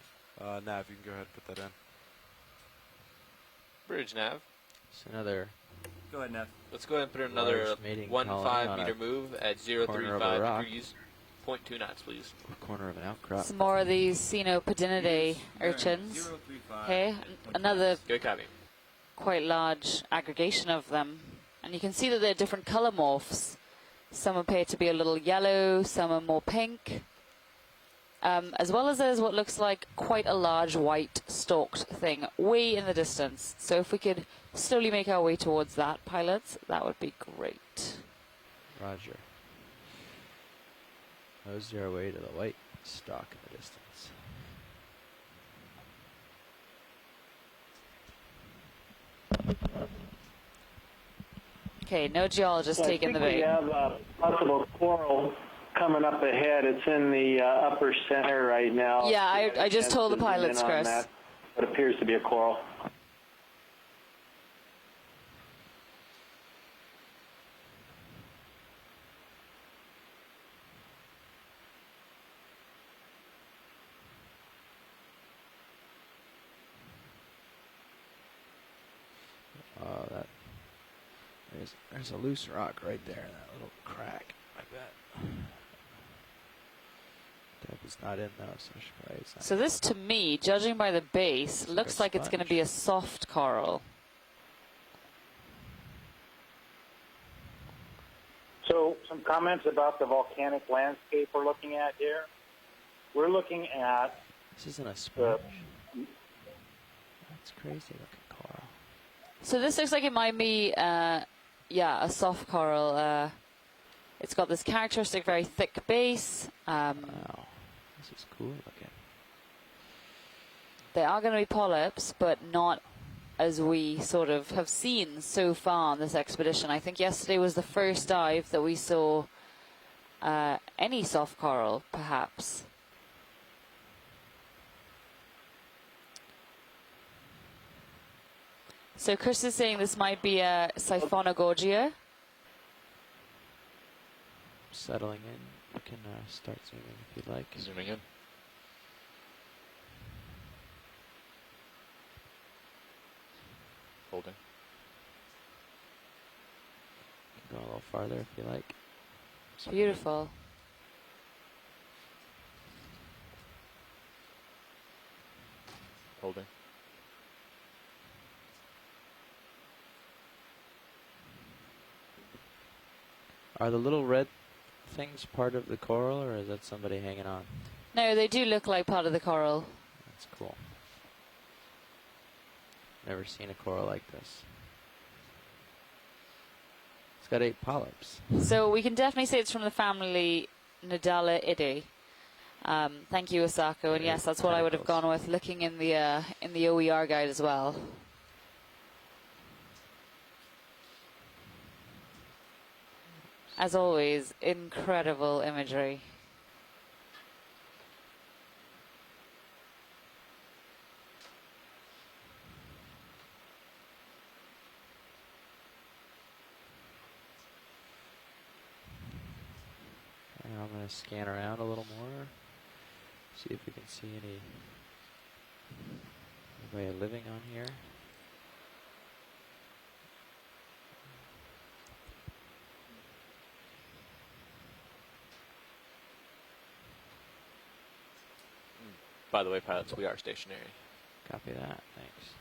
Nav, you can go ahead and put that in. Bridge nav. It's another Go ahead, Nav. Let's go ahead and put in another large mating 1 colony 5 on meter a move at corner of a 035 rock. degrees, 0.2 knots, please. corner of an outcrop. Some more of these Cynopodinidae urchins. Okay, another Good copy. quite large aggregation of them. And you can see that they're different color morphs. Some appear to be a little yellow, some are more pink. As well as there's what looks like quite a large white stalked thing way in the distance. So if we could slowly make our way towards that, pilots, that would be great. Roger. Nose your way to the white stalk in the distance. Okay, no geologist I taking the think we bait. have a possible coral coming up ahead. It's in the upper center right now. Yeah, If you had a I just chance told the to zoom in pilots, on Chris. that. It appears to be a coral. Oh, there's a loose rock right there in that little crack. I bet. Deb is not in though, so she probably is not. So this, to me, judging by the base, Looks looks like like a it's going to sponge. be a soft coral. So some comments about the volcanic landscape we're looking at here. We're looking at This isn't a sponge. That's crazy looking coral. So this looks like it might be, yeah, a soft coral. It's got this characteristic very thick base. Wow, this is cool looking. They are going to be polyps, but not as we sort of have seen so far on this expedition. I think yesterday was the first dive that we saw any soft coral, perhaps. So Chris is saying this might be a Siphonogorgia. Settling in. You can start zooming if you'd like. Zooming in. Holding. You can go a little farther if you like. Beautiful. Holding. Are the little red things part of the coral, or is that somebody hanging on? No, they do look like part of the coral. That's cool. Never seen a coral like this. It's got 8 polyps. So we can definitely say it's from the family Nidaliidae. Thank you, Osako. And yes, that's what I would have gone with, looking in the OER guide as well. As always, incredible imagery. Okay, I'm going to scan around a little more. See if we can see any way of living on here. By the way, pilots, we are stationary. Copy that. Thanks.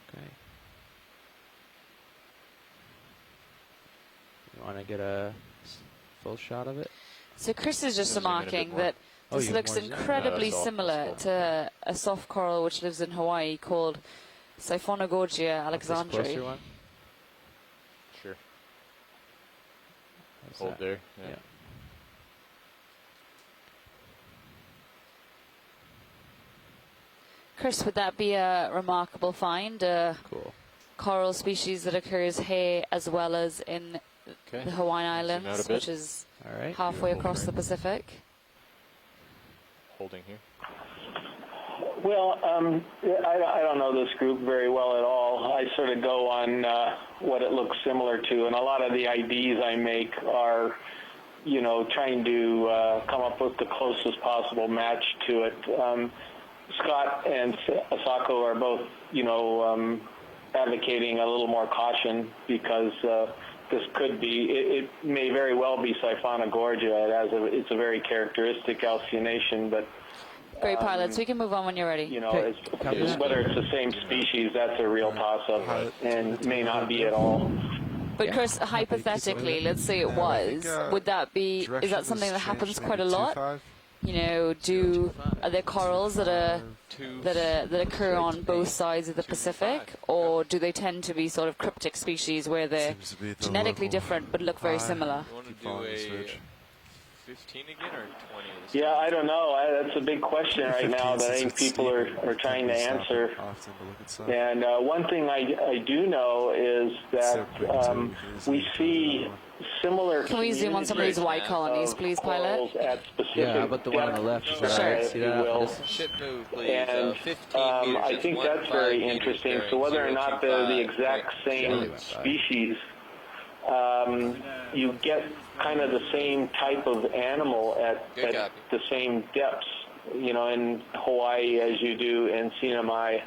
Okay. You want to get a full shot of it? So Chris is just Zoom in a bit remarking more. that Oh, this you have looks more zoom? incredibly No, that's all. similar That's to a soft coral which lives in Hawaii called Siphonogorgia Want this closer alexandri. one? Sure. How's Hold that? there. Yeah. Chris, would that be a remarkable find? A Cool. coral species that occurs here as well as in Okay. the Hawaiian Zoom out a Islands, bit. which is All right. halfway across the Pacific. Holding here. Well, I don't know this group very well at all. I sort of go on what it looks similar to, and a lot of the IDs I make are, you know, trying to come up with the closest possible match to it. Scott and Asako are both, you know, advocating a little more caution because this could be, it may very well be Siphona gorgia. It's a very characteristic alcynation, but Great pilots, we can move on when you're ready. you know, whether it's the same species, that's a real toss-up, and may not be at all. But Chris, hypothetically, let's say it was, would that be, is that something that happens quite a lot? You know, are there corals that occur on both sides of the Pacific, or do they tend to be sort of cryptic species where they're genetically different but look very similar? You want to do a 15 again or 20? Yeah, I don't know. That's a big question right now that I think people are trying to answer. And one thing I do know is that we see similar. Can we zoom on some of these white colonies, please, pilot? At specific yeah, but the one on the left. Sure. See that? Ship move, please. And 15 meters. I think that's very interesting. So whether or not they're the exact same species, you get kind of the same type of animal at the same depths, you know, in Hawaii as you do in Sinai.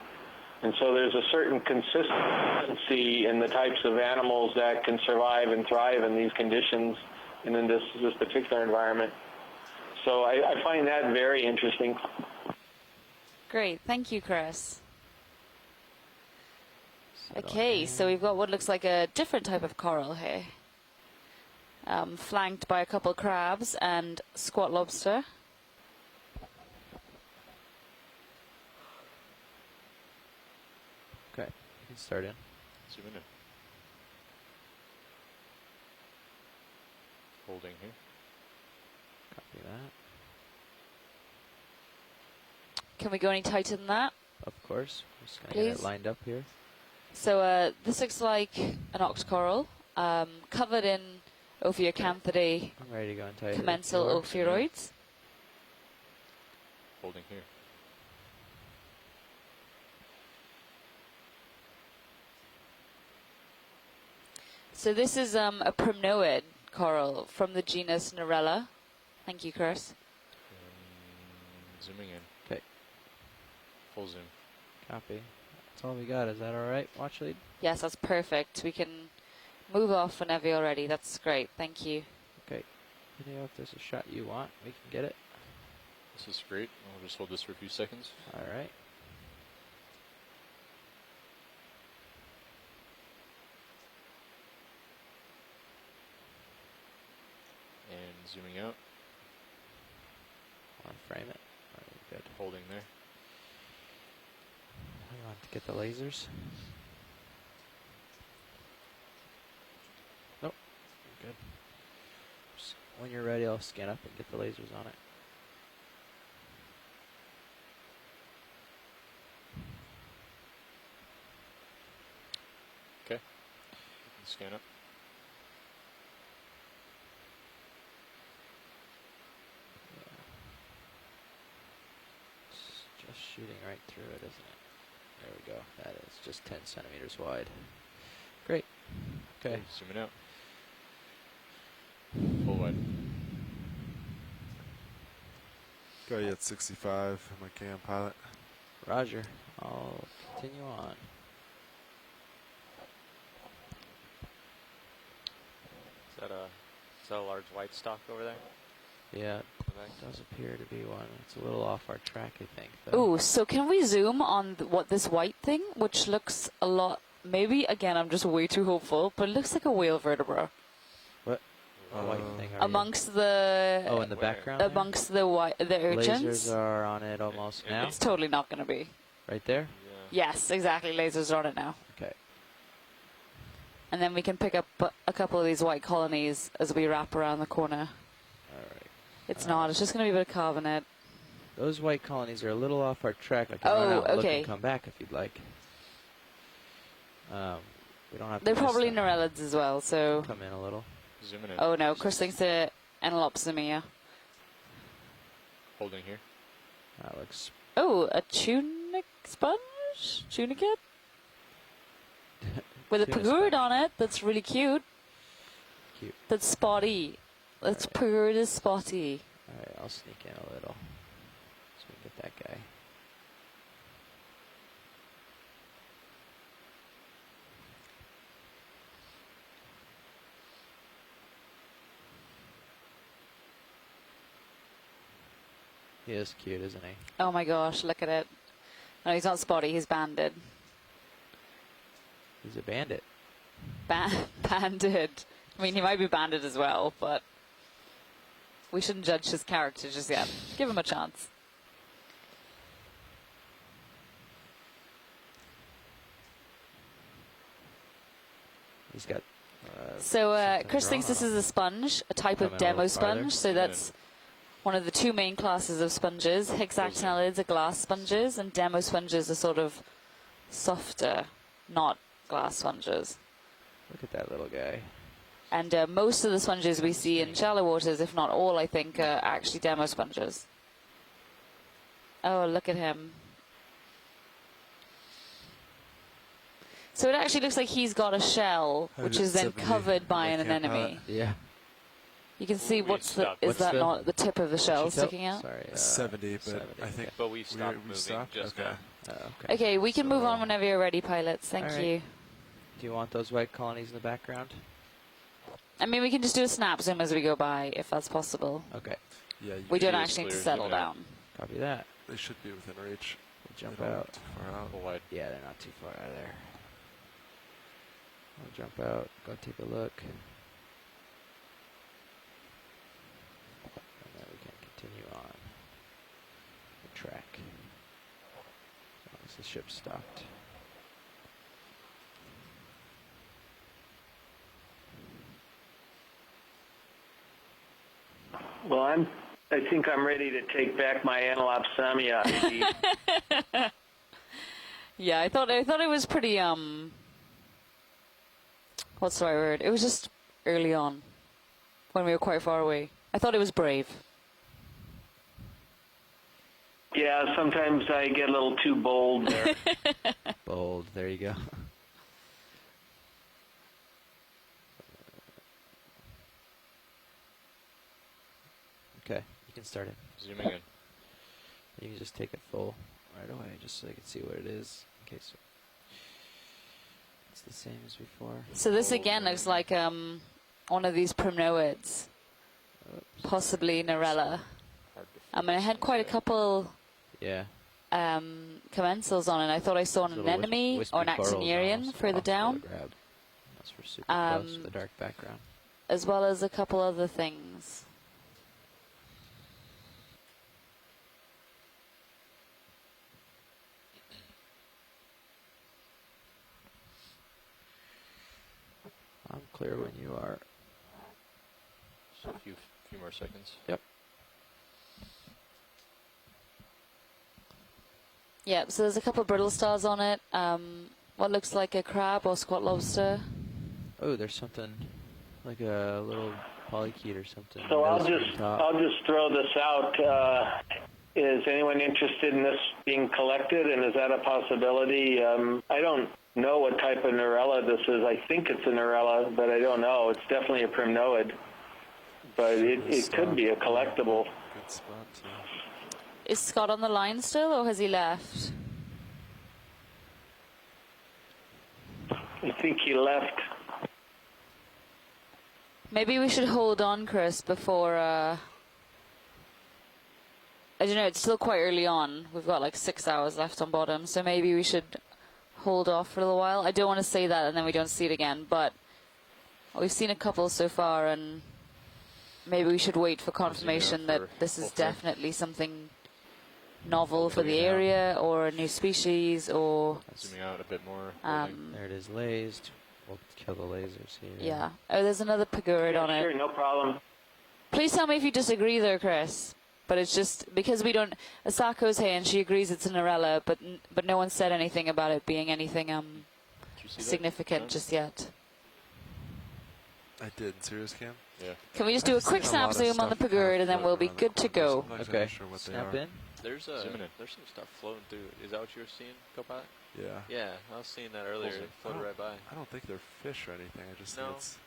And so there's a certain consistency in the types of animals that can survive and thrive in these conditions and in this particular environment. So I find that very interesting. Great, thank you, Chris. Okay, so we've got what looks like a different type of coral here. Flanked by a couple crabs and squat lobster. Okay, you can start in. Zoom in. Holding here. Copy that. Can we go any tighter than that? Of course. Just gonna get it lined up here. So this looks like an octocoral, covered in Ophiocanthidae, I'm ready to go in tighter. commensal ophiuroids. Holding here. So this is a primnoid coral from the genus Narella. Thank you, Chris. Zooming in. Okay. Full zoom. Copy. That's all we got. Is that all right, watch lead? Yes, that's perfect. We can move off whenever you're ready. That's great. Thank you. Okay. You know, if there's a shot you want, we can get it. This is great. I'll just hold this for a few seconds. All right. And zooming out. Want to frame it? All right, good. Holding there. You want to get the lasers? Nope. Good. Just when you're ready, I'll scan up and get the lasers on it. Okay. Scan up. It's just shooting right through it, isn't it? There we go. That is just 10 centimeters wide. Great. Okay. Zooming out. Full wide. Go at 65, my cam pilot. Roger. I'll continue on. Is that a large white stock over there? Yeah, it does appear to be one. It's a little off our track, I think. Though. Ooh, so can we zoom on what this white thing, which looks a lot, maybe, again, I'm just way too hopeful, but it looks like a whale vertebra. What? A white thing. Amongst the... Oh, in the background amongst the urchins? Lasers are on it almost now. It's totally not going to be. Right there? Yeah. Yes, exactly. Lasers are on it now. Okay. And then we can pick up a couple of these white colonies as we wrap around the corner. All right. It's not. It's just going to be a bit of carbonate. Those white colonies are a little off our track. I can run out and look and come back if you'd like. We don't have to. They're probably Narellids as well, so. Come in a little. Zooming in. Oh no, Chris thinks they're Enelopsimia. Holding here. That looks... Oh, a tunic sponge? Tunicate? With a Tuna pagurd sponge. on it. That's really cute. Cute. That's spotty. That's pagurd is spotty. Alright, I'll sneak in a little. So we can get that guy. He is cute, isn't he? Oh my gosh, look at it. No, he's not spotty, he's banded. He's a bandit. Banded. I mean, he might be banded as well, but we shouldn't judge his character just yet. Give him a chance. He's got... So something Chris thinks drawn this on is a sponge, a type Come of in a little demo farther. sponge. So that's one of the two main classes of sponges. Hexactinellids are glass sponges, and demo sponges are sort of softer, not glass sponges. Look at that little guy. And most of the sponges we see in shallow waters, if not all, I think, are actually demo sponges. Oh, look at him. So it actually looks like he's got a shell, which is then 170 covered by an camp anemone. Yeah. You can see We what's the... stopped. Is What's that the- not the tip of the shell What'd you tell- sticking out? Sorry. 70, but 70, I think But we stopped we moving stopped? just Okay. now. okay. Okay, we can move on So- whenever you're ready, pilots. Thank All right. you. Do you want those white colonies in the background? I mean, we can just do a snap zoom as we go by, if that's possible. Okay. Yeah, We do don't a actually need to clear settle zoom out. down. Copy that. they should be within reach. We'll jump They don't out. look too far out. Full wide. Yeah, they're not too far out of there. We'll jump out, go take a look. And then we can continue on the track. As long as the ship's stopped. Well, I think I'm ready to take back my Anelopsimia ID. Yeah, I thought it was pretty, what's the right word? It was just early on, when we were quite far away. I thought it was brave. Yeah, sometimes I get a little too bold there. Bold, there you go. Okay, you can start it. Zooming in. You can just take it full right away, just so you can see what it is. In case it's the same as before. So this again looks like one of these primnoids, Oops. possibly Narella. Hard to I mean, I had focus quite a on that. couple Yeah. commensals on it. I thought I saw an There's little anemone wispy or an corals actinarian almost further off down, the grab. That's for super close with a dark background. as well as a couple other things. I'm clear when you are. So a few more seconds. Yep. Yeah, so there's a couple of brittle stars on it. What looks like a crab or squat lobster. Oh, there's something like a little polychaete or something. So I'll Nose just from top. I'll just throw this out. Is anyone interested in this being collected, and is that a possibility? I don't know what type of Narella this is. I think it's a Narella, but I don't know. It's definitely a primnoid, but it could be a collectible. Good spot, too. Is Scott on the line still, or has he left? I think he left. Maybe we should hold on, Chris, before... I don't know, it's still quite early on. We've got like 6 hours left on bottom, so maybe we should hold off for a little while. I don't want to say that and then we don't see it again, but we've seen a couple so far, and maybe we should wait for confirmation that this is definitely something novel for the area, or a new species, or... Zooming out a bit more. There it is, lased. We'll kill the lasers here. Yeah. Oh, there's another pagurd on it. Sure, no problem. Please tell me if you disagree there, Chris. But it's just because we don't... Asako's here and she agrees it's an Narella, but no one said anything about it being anything Did you see that? significant No? just yet. I did in Serious Cam. Yeah. Can we just do a quick snap zoom on the Pagurd and then we'll be good to go? I'm not Okay. sure what they Snap are. in. There's Zooming in. there's some stuff floating through. Is that what you were seeing, Copilot? Yeah. Yeah, I was seeing that earlier. It floated right by. I don't think they're fish or anything. I just No. think it's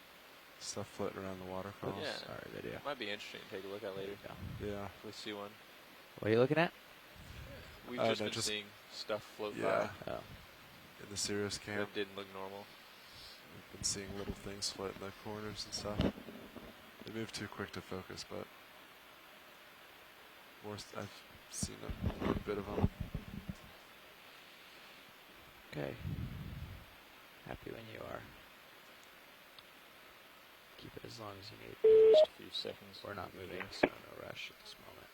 stuff floating around the waterfalls. Yeah. Sorry, video. Might be interesting to take a look at later. Yeah. If we see one. What are you looking at? We've No, just been just- seeing stuff float Yeah. by. Oh. In the Serious Cam, That didn't look normal. we've been seeing little things float in the corners and stuff. They move too quick to focus, but I've seen a bit of them. Okay. Happy when you are. Keep it as long as you need. Just a few seconds. We're not moving, so no rush at this moment.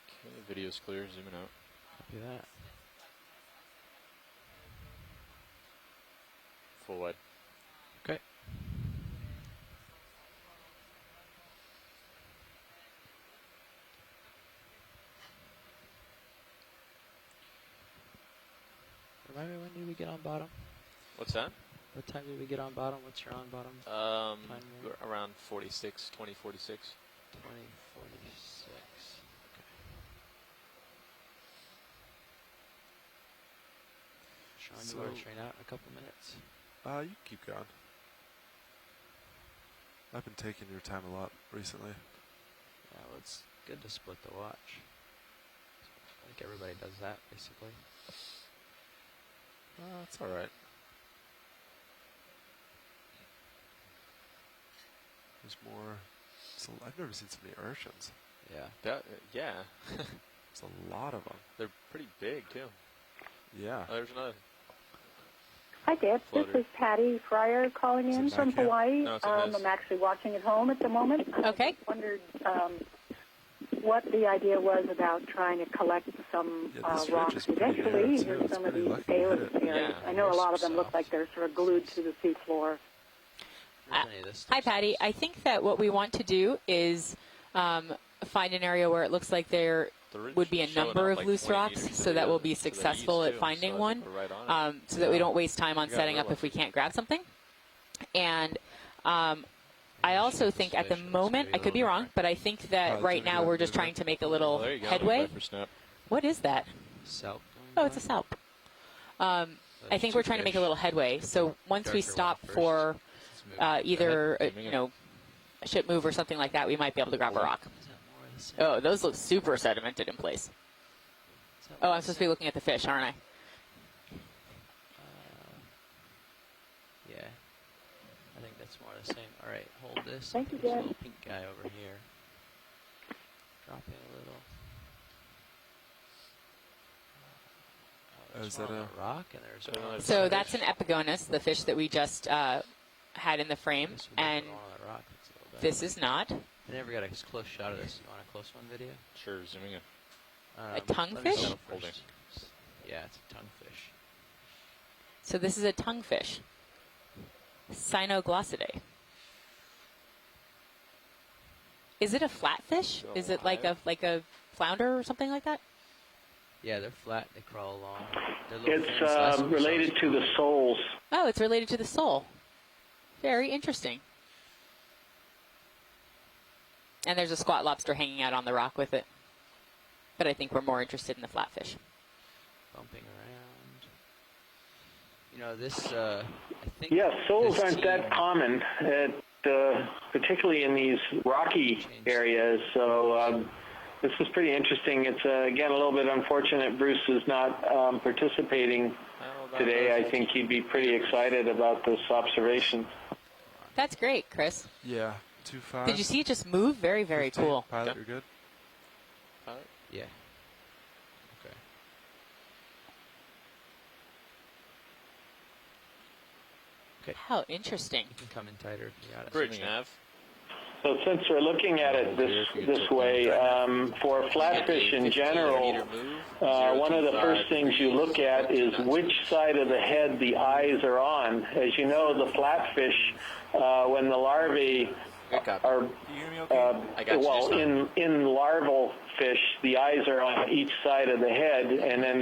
Okay, the video's clear. Zooming out. Copy that. Full wide. Okay. Remind me, when did we get on bottom? What's that? What time did we get on bottom? What's your on bottom? Time We're around 46, 2046. 2046. Okay. Sean, you want to So- train out in a couple minutes? You keep going. I've been taking your time a lot recently. Yeah, well, it's good to split the watch. I think everybody does that, basically. It's all right. There's more. I've never seen so many urchins. Yeah. Yeah. There's a lot of them. They're pretty big, too. Yeah. Oh, there's another. Hi, Deb. Floater. This is Patty Fryer calling Is it in from back yet? Hawaii. No, it's a mess. I'm actually watching at home at the moment. Okay. I just wondered what the idea was about trying to collect some Yeah, this ridge rocks is pretty eventually narrow, too. in It's some of pretty these lucky to hit Salem it. areas. Yeah, I know a there's lot of some them look soft. like they're sort of glued to the seafloor. Any of this Hi, stuff Patty. is- I think that what we want to do is find an area where it looks like there The ridge would be a showing number up of like loose 20 rocks, meters so to that the- we'll be to the successful east, at too, finding so I one, think we're right on it. so that we Yeah. don't waste time on You got setting real up if we lucky. can't grab something. And I also think at the Fish, it looks moment, maybe I a could be little wrong, but I think that Oh, right it's a now good we're just mover. trying to make a Oh, little there you go. headway. Viper snap. What is that? Salp. Oh, it's a salp. I think we're trying to make a little headway. So once we Darker stop one first. for Let's move it. either Zooming in. a ship move or something like that, we might be able to grab a rock. Is that more of the same? Oh, those look super sedimented in place. Is that Oh, more I'm of the supposed to be looking at the fish, aren't I? Yeah. I think that's more of the same. All right, hold this. Thank you, Put this Dad. little pink guy over here. Dropping a little. Is There's that one on a- a rock and there's one on the So fish. that's an epigonus, the fish that we just had in the frame, This would be and the one on the rock. That's a little better. this is not. I never got a close shot of this. You want a close one video? Sure, zooming in. A Let me tonguefish? settle Holding. first. Yeah, it's a tonguefish. So this is a tonguefish. Cynoglossidae. Is it a flatfish? Is it like a flounder or something like that? Yeah, they're flat. They crawl along. They're little It's fins. Last one we saw related was to the blue. soles. Oh, it's related to the sole. Very interesting. And there's a squat lobster hanging out on the rock with it. But I think we're more interested in the flatfish. Bumping around. You know, this, I think... Yeah, soles this aren't that team- common, particularly in these rocky areas. So this is pretty interesting. It's, again, a little bit unfortunate Bruce is not participating today. I think he'd be pretty excited about this observation. That's great, Chris. Yeah. 2.5. Did you see it just move? Very, very 15. cool. Pilot, Yep. you're good? Yeah. Okay. Okay. How interesting. You can come in tighter if you got it. Bridge Zooming in. nav. So since we're looking at it this way, for flatfish in general, one of the first things you look at is which side of the head the eyes are on. As you know, the flatfish, when the larvae are, in larval fish, the eyes are on each side of the head, and then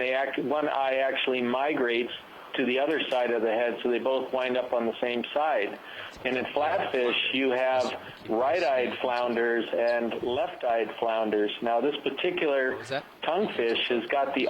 one eye actually migrates to the other side of the head, so they both wind up on the same side. And in flatfish, you have right-eyed flounders and left-eyed flounders. Now, this particular tonguefish has got the